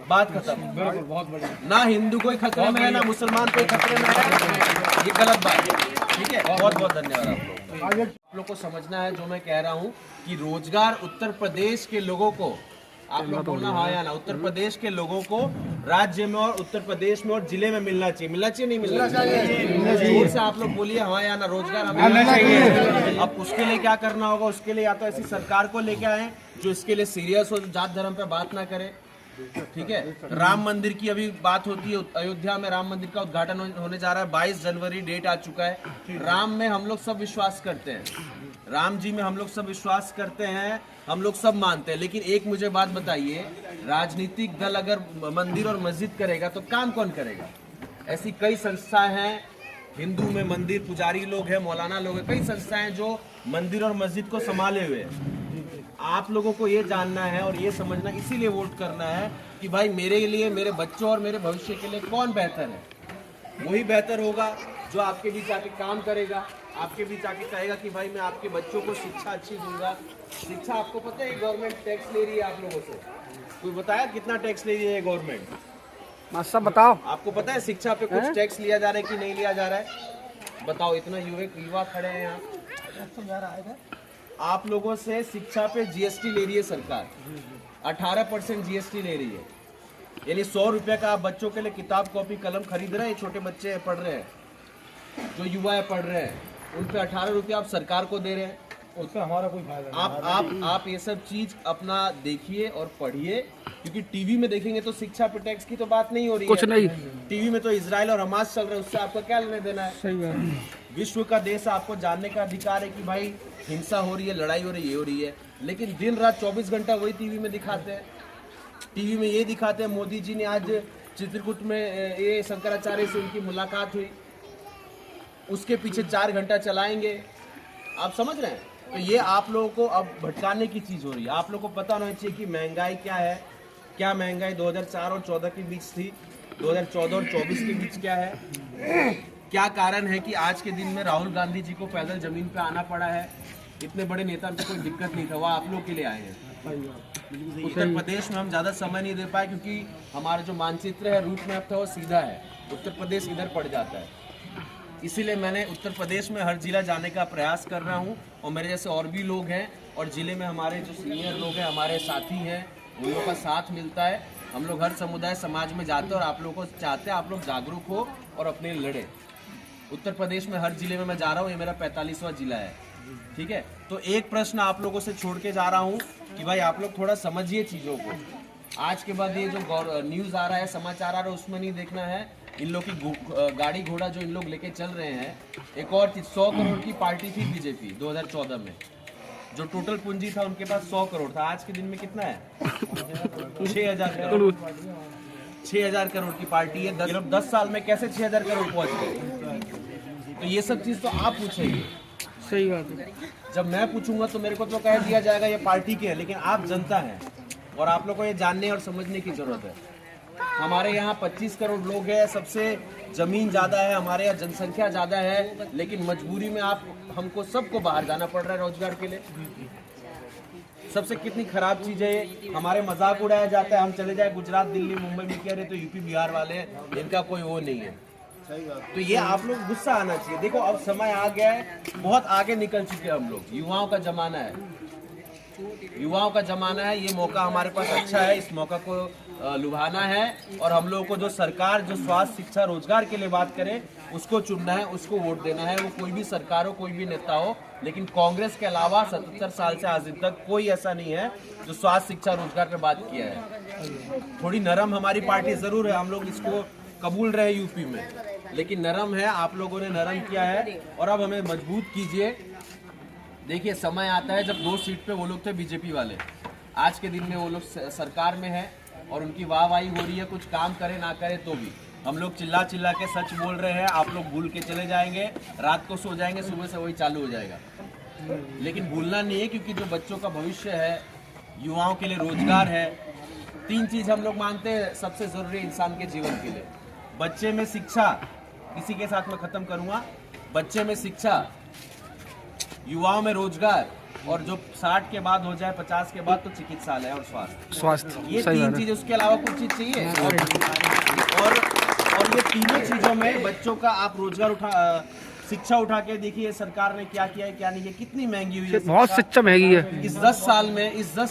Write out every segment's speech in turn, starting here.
बात खत्म। बिल्कुल, बहुत बढ़िया। ना हिंदू कोई खतरे में है, ना मुसलमान कोई खतरे में है, ये गलत बात है। ठीक है, बहुत बहुत धन्यवाद आप लोग को समझना है जो मैं कह रहा हूँ कि रोजगार उत्तर प्रदेश के लोगों को, आप लोग बोलना हाँ या ना, उत्तर प्रदेश के लोगों को राज्य में और उत्तर प्रदेश में और जिले में मिलना चाहिए। मिलना चाहिए नहीं मिलना चाहिए? जोर से आप लोग बोलिए हाँ या ना, रोजगार हमें मिलना चाहिए। अब उसके लिए क्या करना होगा? उसके लिए या तो ऐसी सरकार को लेके आए जो इसके लिए सीरियस हो, जात धर्म पे बात ना करे। ठीक है, राम मंदिर की अभी बात होती है, अयोध्या में राम मंदिर का उद्घाटन होने जा रहा है, 22 जनवरी डेट आ चुका है। राम में हम लोग सब विश्वास करते हैं, राम जी में हम लोग सब विश्वास करते हैं, हम लोग सब मानते हैं। लेकिन एक मुझे बात बताइए, राजनीतिक दल अगर मंदिर और मस्जिद करेगा तो काम कौन करेगा? ऐसी कई संस्थाएं हैं, हिंदू में मंदिर पुजारी लोग हैं, मौलाना लोग हैं, कई संस्थाएं जो मंदिर और मस्जिद को संभाले हुए हैं। आप लोगों को ये जानना है और ये समझना, इसीलिए वोट करना है कि भाई मेरे लिए, मेरे बच्चों और मेरे भविष्य के लिए कौन बेहतर है। वही बेहतर होगा जो आपके बीच आके काम करेगा, आपके बीच आके कहेगा कि भाई मैं आपके बच्चों को शिक्षा अच्छी दूंगा। शिक्षा, आपको पता है गवर्नमेंट टैक्स ले रही है आप लोगों से? कोई बताया कितना टैक्स ले रही है गवर्नमेंट? सब बताओ। आपको पता है शिक्षा पे कुछ टैक्स लिया जा रहा है कि नहीं लिया जा रहा है? बताओ, इतना युवा खड़े हैं यहाँ, आप लोगों से शिक्षा पे जीएसटी ले रही है सरकार, 18% जीएसटी ले रही है। यानी 100 रुपये का आप बच्चों के लिए किताब कॉपी कलम खरीद रहे हैं, छोटे बच्चे पढ़ रहे हैं, जो युवा पढ़ रहे हैं, उन पे 18 रुपये आप सरकार को दे रहे हैं। उससे हमारा कोई फायदा नहीं। आप ये सब चीज अपना देखिए और पढ़िए, क्योंकि टीवी में देखेंगे तो शिक्षा पे टैक्स की तो बात नहीं हो रही कुछ है। नहीं, टीवी में तो इजराइल और हमास चल रहे हैं, उससे आपको क्या लेने देना है? सही बात। विश्व का देश, आपको जानने का अधिकार है कि भाई हिंसा हो रही है, लड़ाई हो रही है, ये हो रही है, लेकिन दिन रात 24 घंटा वही टीवी में दिखाते हैं। टीवी में ये दिखाते हैं, मोदी जी ने आज चित्रकूट में ये शंकराचार्य से उनकी मुलाकात हुई, उसके पीछे 4 घंटा चलाएंगे। आप समझ रहे हैं? तो ये आप लोगों को अब भटकाने की चीज हो रही है। आप लोगों को पता होना चाहिए कि महंगाई क्या है, क्या महंगाई 2004 और 14 के बीच थी, 2014 और 24 के बीच क्या है, क्या कारण है कि आज के दिन में राहुल गांधी जी को पैदल जमीन पे आना पड़ा है। इतने बड़े नेता में कोई दिक्कत नहीं था, वह आप लोग के लिए आए हैं। उत्तर प्रदेश में हम ज्यादा समय नहीं दे पाए क्योंकि हमारा जो मानचित्र है, रूट मैप था, वो सीधा है, उत्तर प्रदेश इधर पड़ जाता है। इसीलिए मैंने उत्तर प्रदेश में हर जिला जाने का प्रयास कर रहा हूँ, और मेरे जैसे और भी लोग हैं, और जिले में हमारे जो सीनियर लोग हैं, हमारे साथी हैं, उन लोगों का साथ मिलता है। हम लोग हर समुदाय समाज में जाते हैं और आप लोगों को चाहते हैं आप लोग जागरूक हो और अपने लड़े। उत्तर प्रदेश में हर जिले में मैं जा रहा हूँ, ये मेरा 45वां जिला है। ठीक है, तो एक प्रश्न आप लोगों से छोड़ के जा रहा हूँ कि भाई आप लोग थोड़ा समझिए चीज़ों को। आज के बाद ये जो न्यूज़ आ रहा है, समाचार आ रहा है, उसमें नहीं देखना है इन लोग की गाड़ी घोड़ा जो इन लोग लेके चल रहे हैं। एक और चीज, 100 करोड़ की पार्टी थी बीजेपी 2014 में, जो टोटल पूंजी था उनके पास 100 करोड़ था। आज के दिन में कितना है? 6000 करोड़। 6000 करोड़ की पार्टी है। 10 साल में कैसे 6000 करोड़ पहुंच गए? तो ये सब चीज तो आप पूछेंगे। सही बात है। जब मैं पूछूंगा तो मेरे को तो कह दिया जाएगा ये पार्टी के है, लेकिन आप जनता हैं और आप लोग को ये जानने और समझने की जरूरत है। हमारे यहाँ 25 करोड़ लोग हैं, सबसे जमीन ज़्यादा है, हमारे यहाँ जनसंख्या ज़्यादा है, लेकिन मजबूरी में हमको सबको बाहर जाना पड़ रहा है रोजगार के लिए। सबसे कितनी खराब चीज़ है ये, हमारे मजाक उड़ाया जाता है, हम चले जाए गुजरात दिल्ली मुंबई में, कह रहे तो यूपी बिहार वाले हैं, इनका कोई वो नहीं है। तो ये आप लोग गुस्सा आना चाहिए। देखो अब समय आ गया है, बहुत आगे निकल चुके हैं हम लोग, युवाओं का जमाना है, युवाओं का जमाना है। ये मौका हमारे पास अच्छा है, इस मौका को लुभाना है, और हम लोगों को जो सरकार जो स्वास्थ्य शिक्षा रोजगार के लिए बात करे उसको चुनना है, उसको वोट देना है। वो कोई भी सरकार हो, कोई भी नेता हो, लेकिन कांग्रेस के अलावा 77 साल से आज तक कोई ऐसा नहीं है जो स्वास्थ्य शिक्षा रोजगार पे बात किया है। थोड़ी नरम हमारी पार्टी जरूर है, हम लोग इसको कबूल रहे यूपी में, लेकिन नरम है, आप लोगों ने नरम किया है और अब हमें मजबूत कीजिए। देखिए समय आता है जब 2 सीट पे वो लोग थे बीजेपी वाले, आज के दिन में वो लोग सरकार में है और उनकी वाहवाही हो रही है, कुछ काम करे ना करे तो भी। हम लोग चिल्ला चिल्ला के सच बोल रहे हैं, आप लोग भूल के चले जाएंगे, रात को सो जाएंगे, सुबह से वही चालू हो जाएगा। लेकिन भूलना नहीं है, क्योंकि जो बच्चों का भविष्य है, युवाओं के लिए रोजगार है। 3 चीज़ हम लोग मानते हैं सबसे ज़रूरी इंसान के जीवन के लिए। बच्चे में शिक्षा, इसी के साथ मैं ख़त्म करूँगा, बच्चे में शिक्षा, युवाओं में रोजगार और जो 60 के बाद हो जाए, 50 के बाद तो चिकित्सालय और स्वास्थ्य ये सही तीन बात है। चीज, उसके अलावा कुछ चीज चाहिए। और ये तीनों चीजों में बच्चों का आप रोजगार शिक्षा उठा के देखिए सरकार ने क्या किया है क्या नहीं है, कितनी महंगी हुई है बहुत शिक्षा महंगी है। इस 10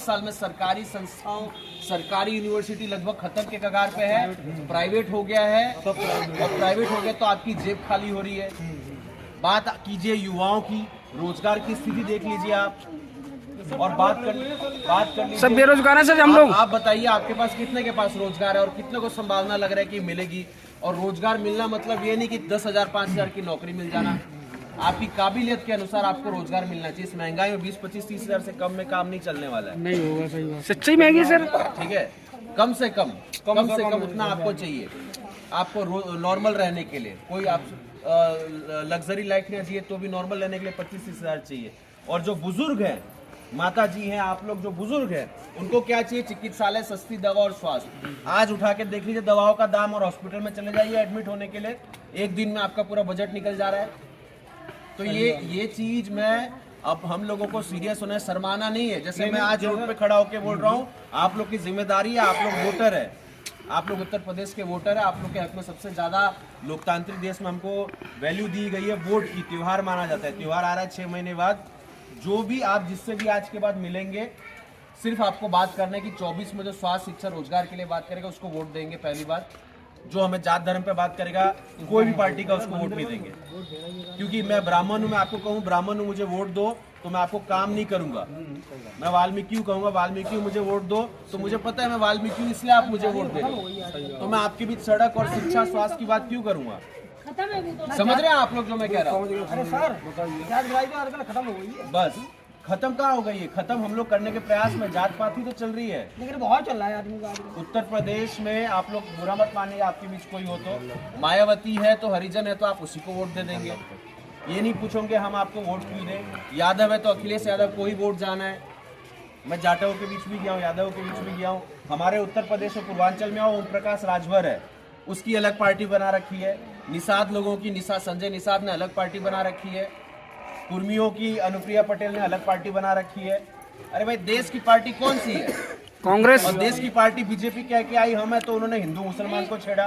साल में सरकारी संस्थाओं, सरकारी यूनिवर्सिटी लगभग खत्म के कगार पे है, प्राइवेट हो गया है, और प्राइवेट हो गया तो आपकी जेब खाली हो रही है। बात कीजिए युवाओं की, रोजगार की स्थिति देख लीजिए आप, और बात कर लीजिए सब बेरोजगार है सर हम लोग। आप बताइए आपके पास कितने के पास रोजगार है और कितने को संभावना लग रहा है कि मिलेगी। और रोजगार मिलना मतलब ये नहीं कि 10,000 5,000 की नौकरी मिल जाना, आपकी काबिलियत के अनुसार आपको रोजगार मिलना चाहिए। इस महंगाई में 20, 25, 30,000 से कम में काम नहीं चलने वाला है। नहीं होगा, सही बात। सच्चाई महंगी है सर। ठीक है, कम से कम उतना आपको चाहिए, आपको नॉर्मल रहने के लिए। कोई आप लग्जरी लाइफ नहीं चाहिए तो भी नॉर्मल रहने के लिए 25-30,000 चाहिए। और जो बुजुर्ग हैं, माता जी हैं, आप लोग जो बुजुर्ग हैं, उनको क्या चाहिए? चिकित्सालय, सस्ती दवा और स्वास्थ्य। आज उठा के देख लीजिए दवाओं का दाम, और हॉस्पिटल में चले जाइए एडमिट होने के लिए, एक दिन में आपका पूरा बजट निकल जा रहा है। तो ये चीज में अब हम लोगों को सीरियस होना है, शर्माना नहीं है। जैसे मैं आज रोड पे खड़ा होकर बोल रहा हूँ, आप लोग की जिम्मेदारी है, आप लोग वोटर है, आप लोग उत्तर प्रदेश के वोटर है, आप लोग के हक में सबसे ज्यादा लोकतांत्रिक देश में हमको वैल्यू दी गई है वोट की। त्योहार माना जाता है, त्योहार आ रहा है 6 महीने बाद। जो भी आप जिससे भी आज के बाद मिलेंगे, सिर्फ आपको बात करना है कि 24 में जो स्वास्थ्य, शिक्षा, रोजगार के लिए बात करेगा उसको वोट देंगे पहली बात। जो हमें जात धर्म पे बात करेगा, कोई भी पार्टी का, उसको वोट नहीं देंगे। क्योंकि मैं ब्राह्मण हूँ, मैं आपको कहूँ ब्राह्मण हूँ मुझे वोट दो, तो मैं आपको काम नहीं करूंगा। मैं वाल्मीकि कहूँगा वाल्मीकि मुझे वोट दो, तो मुझे पता है मैं वाल्मीकि हूँ, इसलिए आप मुझे वोट दे दो। तो मैं आपके बीच सड़क और शिक्षा, स्वास्थ्य की बात क्यों करूंगा? समझ रहे हैं आप लोग जो मैं कह रहा हूँ? अरे सर खत्म हो गई है। बस खत्म कहाँ हो गई है? खत्म हम लोग करने के प्रयास में, जात पात ही तो चल रही है, लेकिन बहुत चल रहा है आदमी का। उत्तर प्रदेश में आप लोग बुरा मत मानिए, आपके बीच कोई हो तो मायावती है तो हरिजन है तो आप उसी को वोट दे देंगे। ये नहीं पूछोगे हम आपको वोट क्यों दें। यादव है तो अखिलेश यादव को ही वोट जाना है। मैं जाटवों के बीच भी गया हूँ, यादवों के बीच भी गया हूँ। हमारे उत्तर प्रदेश में पूर्वांचल में ओम प्रकाश राजभर है, उसकी अलग पार्टी बना रखी है। निषाद लोगों की संजय निषाद ने अलग पार्टी बना रखी है। कुर्मियों की अनुप्रिया पटेल ने अलग पार्टी बना रखी है। अरे भाई देश की पार्टी कौन सी है? कांग्रेस। और देश की पार्टी बीजेपी कह के आई हम है, तो उन्होंने हिंदू मुसलमान को छेड़ा।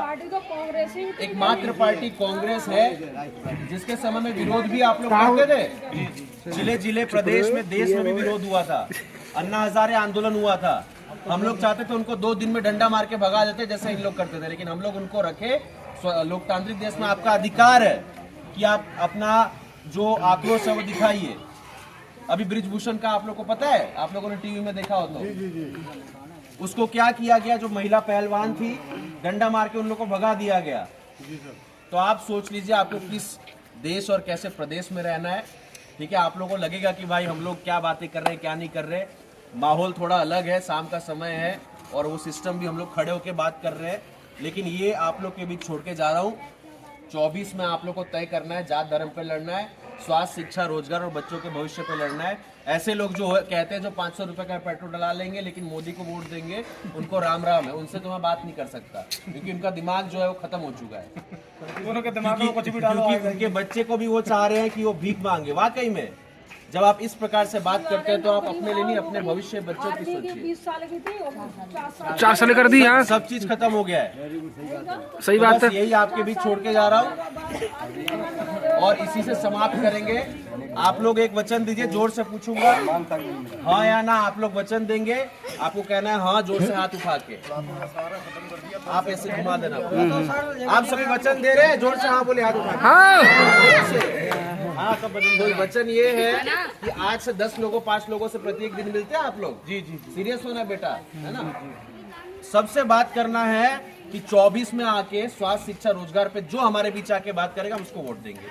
एकमात्र पार्टी कांग्रेस है जिसके समय में विरोध भी आप लोग करते थे। जिले जिले प्रदेश में, देश में भी विरोध हुआ था, अन्ना हजारे आंदोलन हुआ था। हम लोग चाहते थे उनको 2 दिन में डंडा मार के भगा देते जैसे इन लोग करते थे, लेकिन हम लोग उनको रखे। लोकतांत्रिक देश में आपका अधिकार है कि आप अपना जो आक्रोश है वो दिखाइए। अभी ब्रिजभूषण का आप लोग को पता है, आप लोगों ने टीवी में देखा हो तो उसको क्या किया गया? जो महिला पहलवान थी, डंडा मार के उन लोग को भगा दिया गया। तो आप सोच लीजिए आपको किस देश और कैसे प्रदेश में रहना है। ठीक है, आप लोगों को लगेगा कि भाई हम लोग क्या बातें कर रहे हैं क्या नहीं कर रहे। माहौल थोड़ा अलग है, शाम का समय है और वो सिस्टम भी हम लोग खड़े होकर बात कर रहे हैं, लेकिन ये आप लोग के बीच छोड़ के जा रहा हूँ। 24 में आप लोग को तय करना है, जात धर्म पे लड़ना है, स्वास्थ्य, शिक्षा, रोजगार और बच्चों के भविष्य पे लड़ना है। ऐसे लोग जो कहते हैं जो 500 रुपए का पेट्रोल डला लेंगे लेकिन मोदी को वोट देंगे, उनको राम राम है, उनसे तो मैं बात नहीं कर सकता, क्योंकि उनका दिमाग जो है वो खत्म हो चुका है। दोनों के दिमाग में कुछ भी डालो, क्योंकि उनके बच्चे को भी वो चाह रहे हैं कि वो भीख मांगे। वाकई में जब आप इस प्रकार से बात करते हैं तो आप अपने लिए नहीं, अपने भविष्य बच्चों की सोचिए। 20 साल की थी, 4 साल कर दी। हाँ सब चीज खत्म हो गया है, सही तो बात बस है। यही आपके बीच छोड़ के जा रहा हूँ और इसी से समाप्त करेंगे। आप लोग एक वचन दीजिए, जोर से पूछूंगा हाँ या ना। आप लोग वचन देंगे, आपको कहना है हाँ, जोर से हाथ उठा के। आप ऐसे घुमा देना। आप सभी वचन दे रहे हैं, जोर से हाँ बोले, हाथ उठा के। हाँ, कोई वचन ये है कि आज से 10 लोगों 5 लोगों से प्रत्येक दिन मिलते हैं आप लोग। जी जी, सीरियस होना बेटा, है ना। सबसे बात करना है कि 24 में आके स्वास्थ्य, शिक्षा, रोजगार पे जो हमारे बीच आके बात करेगा हम उसको वोट देंगे।